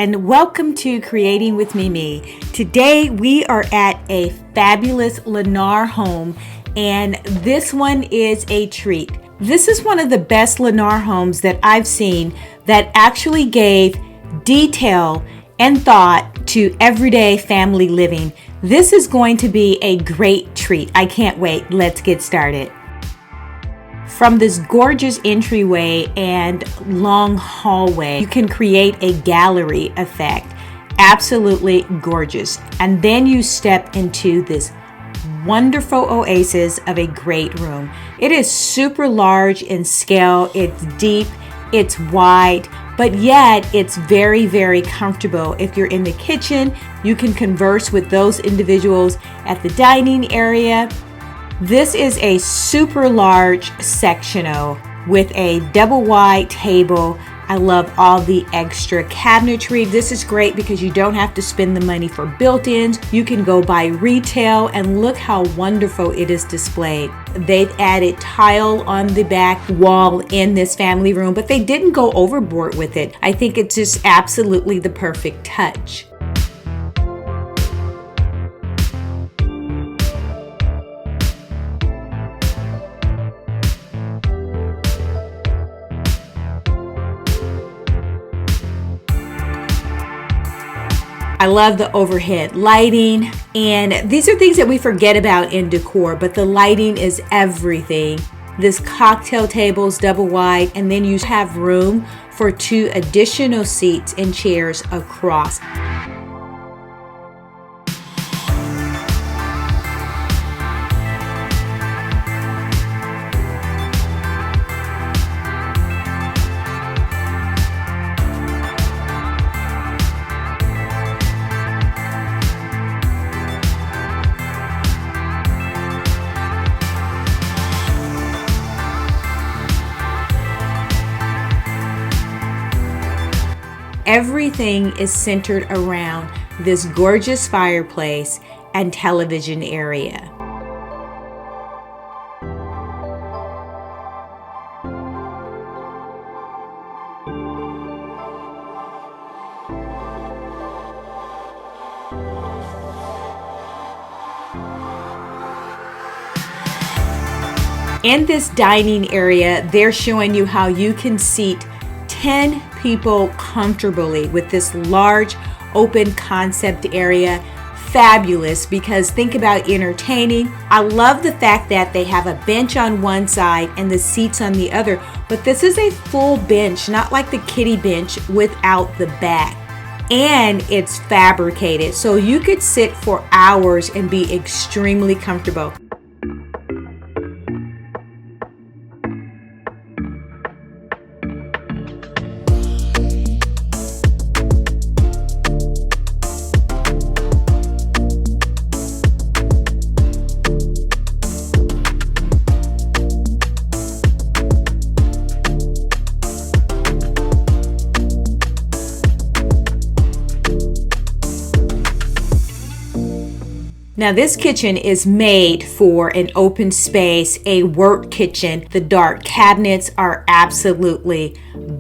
and welcome to Creating with Mimi. Today we are at a fabulous Lannar home, and this one is a treat. This is one of the best Lannar homes that I've seen that actually gave detail and thought to everyday family living. This is going to be a great treat. I can't wait. Let's get started. From this gorgeous entryway and long hallway, you can create a gallery effect. Absolutely gorgeous. And then you step into this wonderful oasis of a great room. It is super large in scale. It's deep, it's wide, but yet it's very, very comfortable. If you're in the kitchen, you can converse with those individuals at the dining area. This is a super large sectional with a double wide table. I love all the extra cabinetry. This is great because you don't have to spend the money for built-ins. You can go buy retail, and look how wonderful it is displayed. They've added tile on the back wall in this family room, but they didn't go overboard with it. I think it's just absolutely the perfect touch. I love the overhead lighting, and these are things that we forget about in decor, but the lighting is everything. This cocktail table's double wide, and then you have room for 2 additional seats and chairs across. Everything is centered around this gorgeous fireplace and television area. In this dining area, they're showing you how you can seat 10 people comfortably with this large open concept area. Fabulous, because think about entertaining. I love the fact that they have a bench on one side and the seats on the other, but this is a full bench, not like the kiddie bench without the back. And it's fabricated, so you could sit for hours and be extremely comfortable. Now this kitchen is made for an open space, a work kitchen. The dark cabinets are absolutely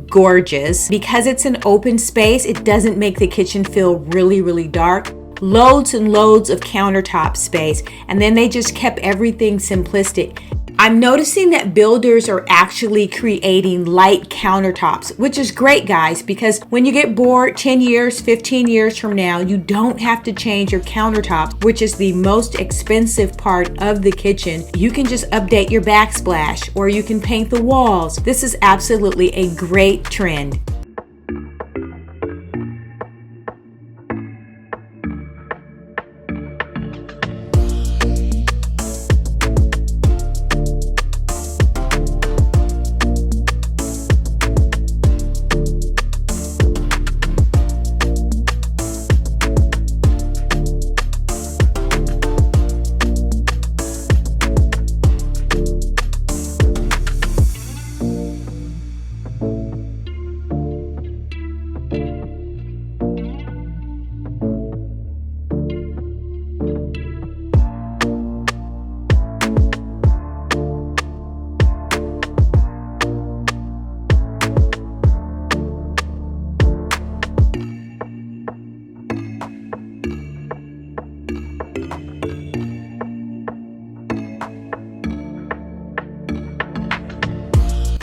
gorgeous. Because it's an open space, it doesn't make the kitchen feel really, really dark. Loads and loads of countertop space, and then they just kept everything simplistic. I'm noticing that builders are actually creating light countertops, which is great, guys, because when you get bored 10 years, 15 years from now, you don't have to change your countertops, which is the most expensive part of the kitchen. You can just update your backsplash, or you can paint the walls. This is absolutely a great trend.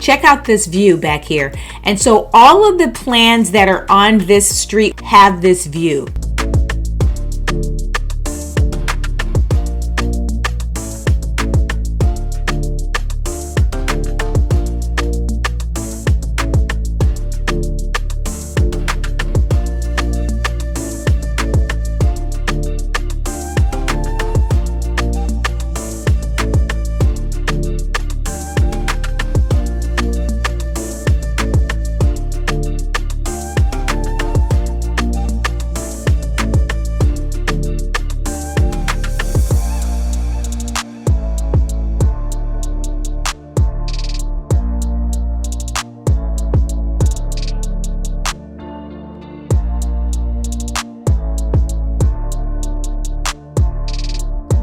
check out this view back here. And so all of the plans that are on this street have this view.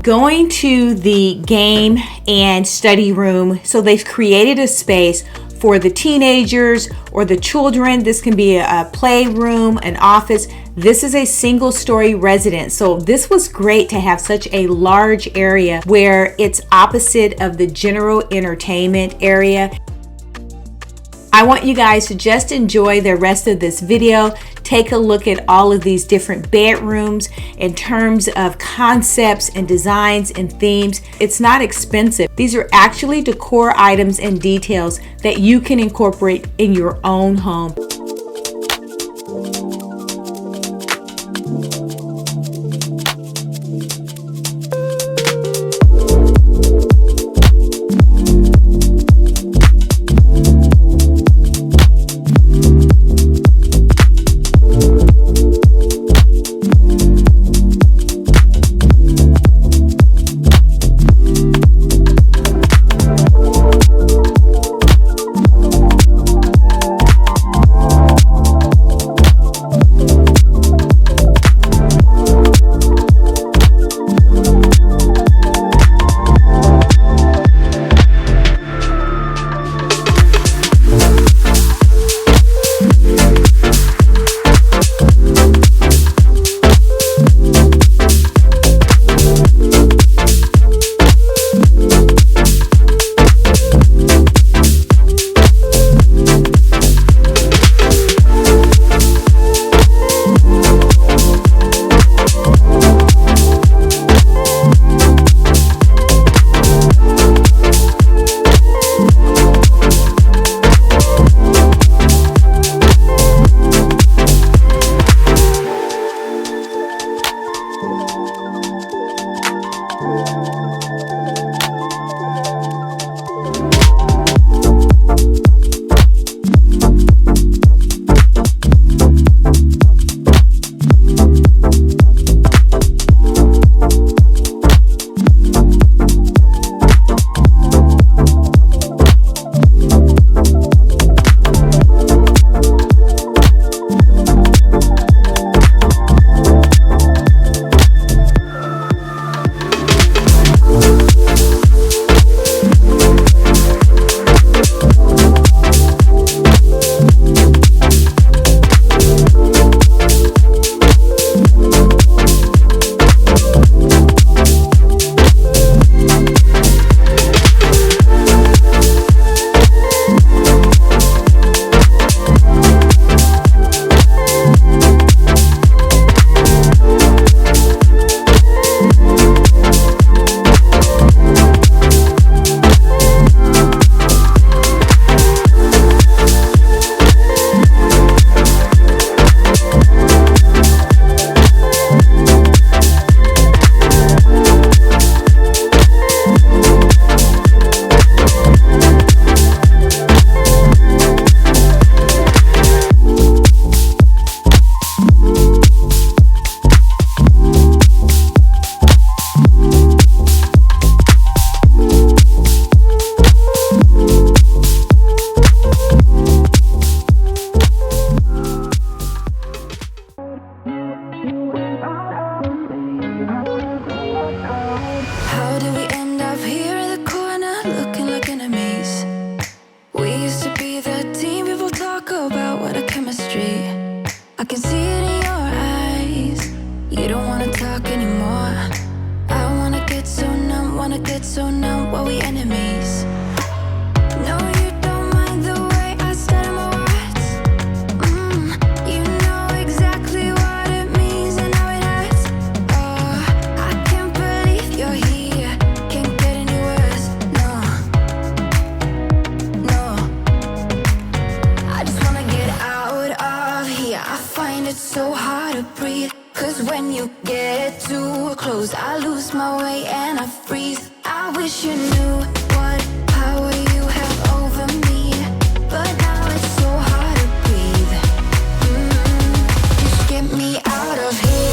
Going to the game and study room, so they've created a space for the teenagers or the children. This can be a playroom, an office. This is a single story residence, so this was great to have such a large area where it's opposite of the general entertainment area. I want you guys to just enjoy the rest of this video. Take a look at all of these different bedrooms in terms of concepts and designs and themes. It's not expensive. These are actually decor items and details that you can incorporate in your own home. I can see it in your eyes. You don't wanna talk anymore. I wanna get so numb while we enemies. No, you don't mind get too close, I lose my way and I freeze. I wish you knew what power you have over me, but now it's so hard to breathe. Just get me out of here.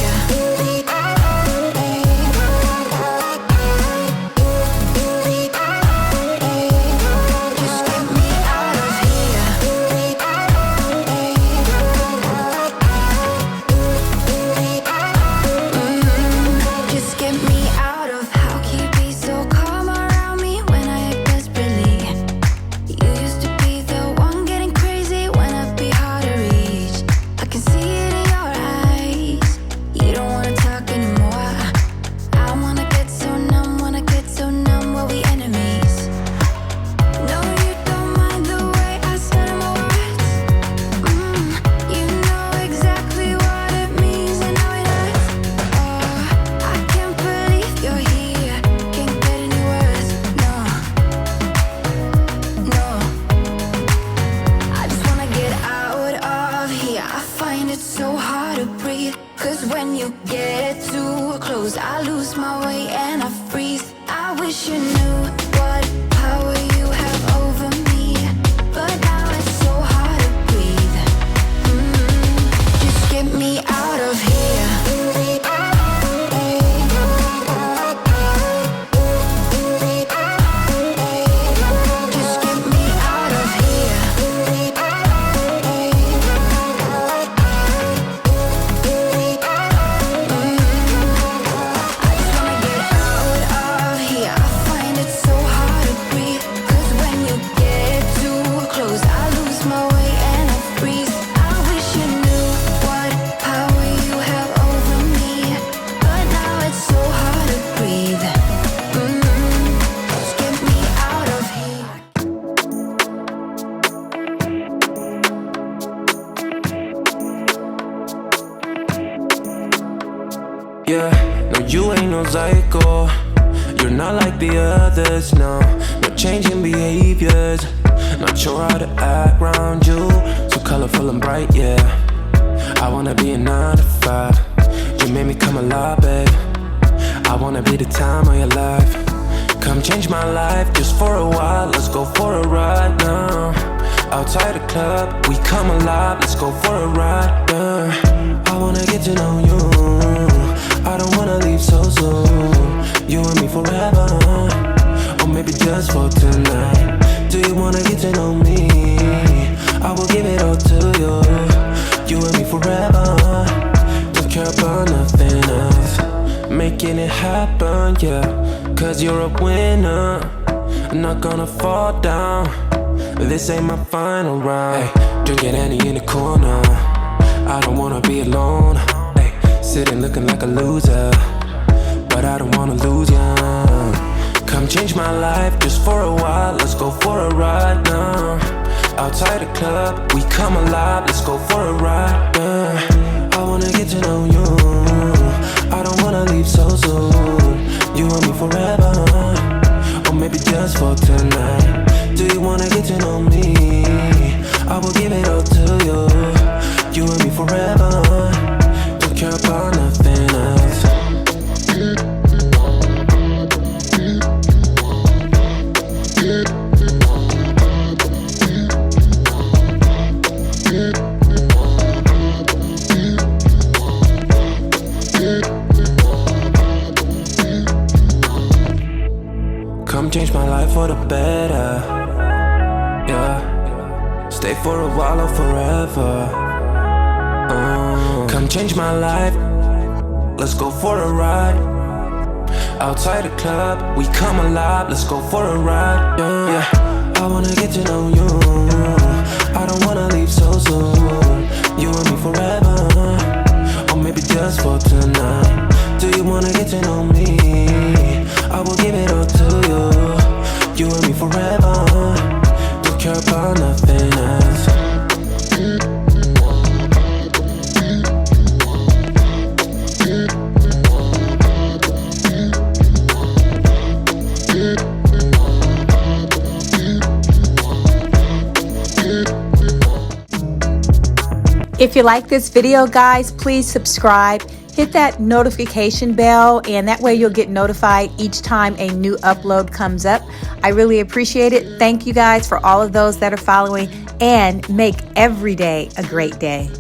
Yeah, no, you ain't no psycho. You're not like the others, no. No changing behaviors. Not sure how to act around you. So colorful and bright, yeah. I wanna be a 9 to 5. You made me come alive, babe. I wanna be the time of your life. Come change my life just for a while. Let's go for a ride now. Outside the club, we come alive. Let's go for a ride, yeah. I wanna get to know you. I don't wanna leave so soon. You and me forever, or maybe just for tonight. Do you wanna get to know me? I will give it all to you. You and me forever. Don't care about nothing else. Making it happen, yeah. Cause you're a winner. I'm not gonna fall down. This ain't my final round. Hey, drinking Annie in the corner. I don't wanna be alone. Sitting looking like a loser, but I don't wanna lose ya. Come change my life just for a while. Let's go for a ride now. Outside the club, we come alive. Let's go for a ride, yeah. I wanna get to know you. I don't wanna leave so soon. You and me forever, or maybe just for tonight. Do you wanna get to know me? I will give it all to you. You and me forever. Care about nothing else. Come change my life for the better, yeah. Stay for a while or forever. Come change my life. Let's go for a ride. Outside the club, we come alive. Let's go for a ride, yeah. I wanna get to know you. I don't wanna leave so soon. You and me forever, or maybe just for tonight. Do you wanna get to know me? I will give it all to you. You and me forever. Don't care about nothing else. If you like this video, guys, please subscribe hit that notification bell, and that way you'll get notified each time a new upload comes up. I really appreciate it. Thank you guys for all of those that are following, and make every day a great day.